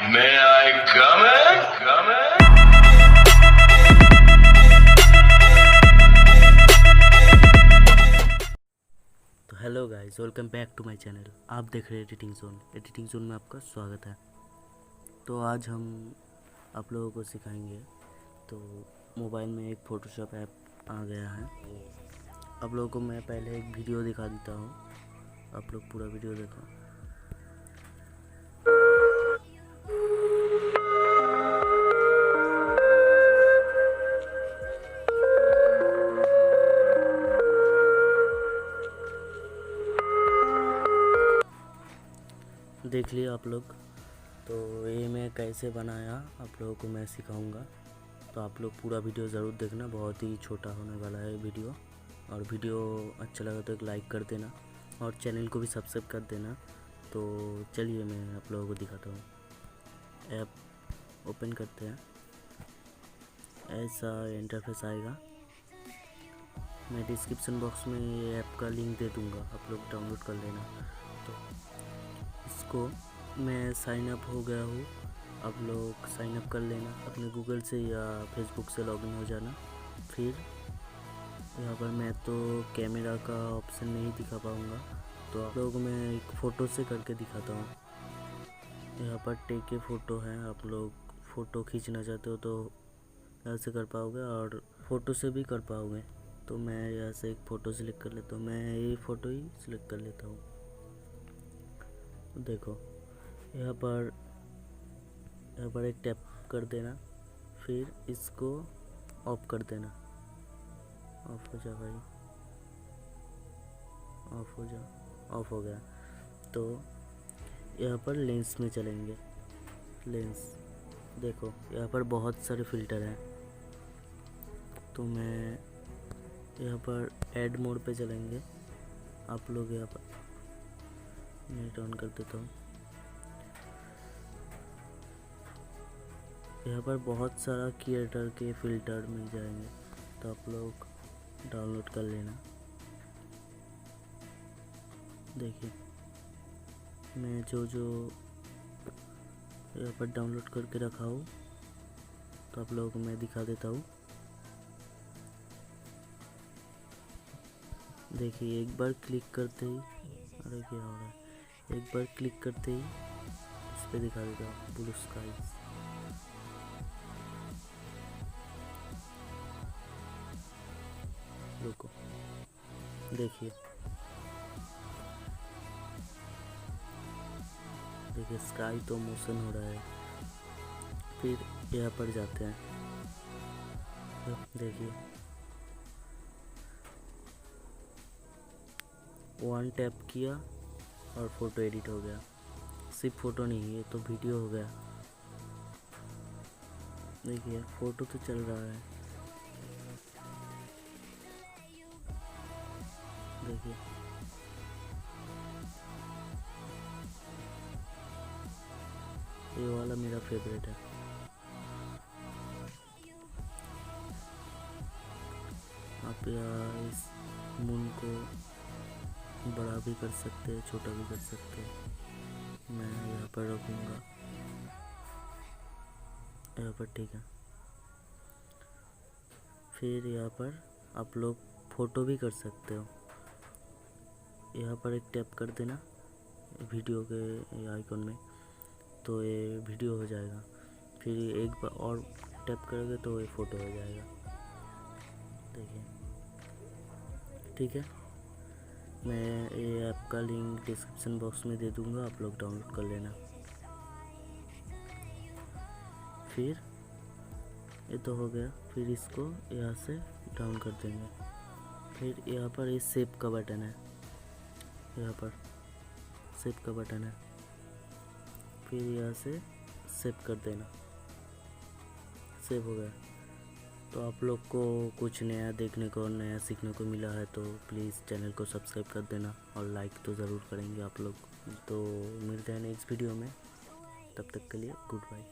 May I come in? Come in? तो hello guys, welcome back to my channel. आप देख रहे हैं एडिटिंग जोन में आपका स्वागत है। तो आज हम आप लोगों को सिखाएंगे। तो मोबाइल में एक फ़ोटोशॉप ऐप आ गया है। आप लोगों को मैं पहले एक वीडियो दिखा देता हूँ, आप लोग पूरा वीडियो देखो। देख लिया आप लोग। तो ये मैं कैसे बनाया आप लोगों को मैं सिखाऊंगा। तो आप लोग पूरा वीडियो ज़रूर देखना, बहुत ही छोटा होने वाला है वीडियो। और वीडियो अच्छा लगा तो एक लाइक कर देना और चैनल को भी सब्सक्राइब कर देना। तो चलिए मैं आप लोगों को दिखाता हूँ। ऐप ओपन करते हैं, ऐसा इंटरफेस आएगा। मैं डिस्क्रिप्शन बॉक्स में ये ऐप का लिंक दे दूँगा, आप लोग डाउनलोड कर लेना। तो इसको मैं साइन अप हो गया हूँ, आप लोग साइन अप कर लेना अपने गूगल से या फेसबुक से लॉगिन हो जाना। फिर यहाँ पर मैं तो कैमरा का ऑप्शन नहीं दिखा पाऊँगा, तो आप लोगों को मैं एक फ़ोटो से करके दिखाता हूँ। यहाँ पर टेक ए फ़ोटो है, आप लोग फ़ोटो खींचना चाहते हो तो यहाँ से कर पाओगे और फ़ोटो से भी कर पाओगे। तो मैं यहाँ से एक फ़ोटो सिलेक्ट कर लेता हूँ, मैं ये फ़ोटो ही सिलेक्ट कर लेता हूँ। देखो यहाँ पर एक टैप कर देना, फिर इसको ऑफ कर देना। ऑफ हो जा भाई, ऑफ हो जा। ऑफ हो गया। तो यहाँ पर लेंस में चलेंगे। लेंस देखो, यहाँ पर बहुत सारे फ़िल्टर हैं। तो मैं यहाँ पर ऐड मोड पे चलेंगे। आप लोग यहाँ पर नेट ऑन कर देता हूँ। यहाँ पर बहुत सारा क्रिएटर के फ़िल्टर मिल जाएंगे, तो आप लोग डाउनलोड कर लेना। देखिए मैं जो यहाँ पर डाउनलोड करके रखा हूँ, तो आप लोगों को मैं दिखा देता हूँ। देखिए एक बार क्लिक करते ही, अरे क्या हो रहा है, एक बार क्लिक करते ही इस पर दिखा देता हूँ ब्लू स्काई। रुको, देखिए स्काई तो मोशन हो रहा है। फिर यहाँ पर जाते हैं, देखिए वन टैप किया और फ़ोटो एडिट हो गया। सिर्फ फ़ोटो नहीं, ये तो वीडियो हो गया। देखिए फ़ोटो तो चल रहा है। देखिए ये वाला मेरा फेवरेट है। आप इस मून को बड़ा भी कर सकते हैं, छोटा भी कर सकते हैं। मैं यहाँ पर रखूँगा, यहाँ पर, ठीक है। फिर यहाँ पर आप लोग फ़ोटो भी कर सकते हो। यहाँ पर एक टैप कर देना वीडियो के आइकन में, तो ये वीडियो हो जाएगा। फिर एक बार और टैप करोगे तो ये फ़ोटो हो जाएगा। देखिए ठीक है, मैं ये ऐप का लिंक डिस्क्रिप्शन बॉक्स में दे दूँगा, आप लोग डाउनलोड कर लेना। फिर ये तो हो गया, फिर इसको यहाँ से डाउन कर देंगे। फिर यहाँ पर ये सेव का बटन है, यहाँ पर सेव का बटन है। फिर यहाँ से सेव कर देना। सेव हो गया। तो आप लोग को कुछ नया देखने को और नया सीखने को मिला है तो प्लीज़ चैनल को सब्सक्राइब कर देना और लाइक तो ज़रूर करेंगे आप लोग। तो मिलते हैं नेक्स्ट वीडियो में, तब तक के लिए गुड बाय।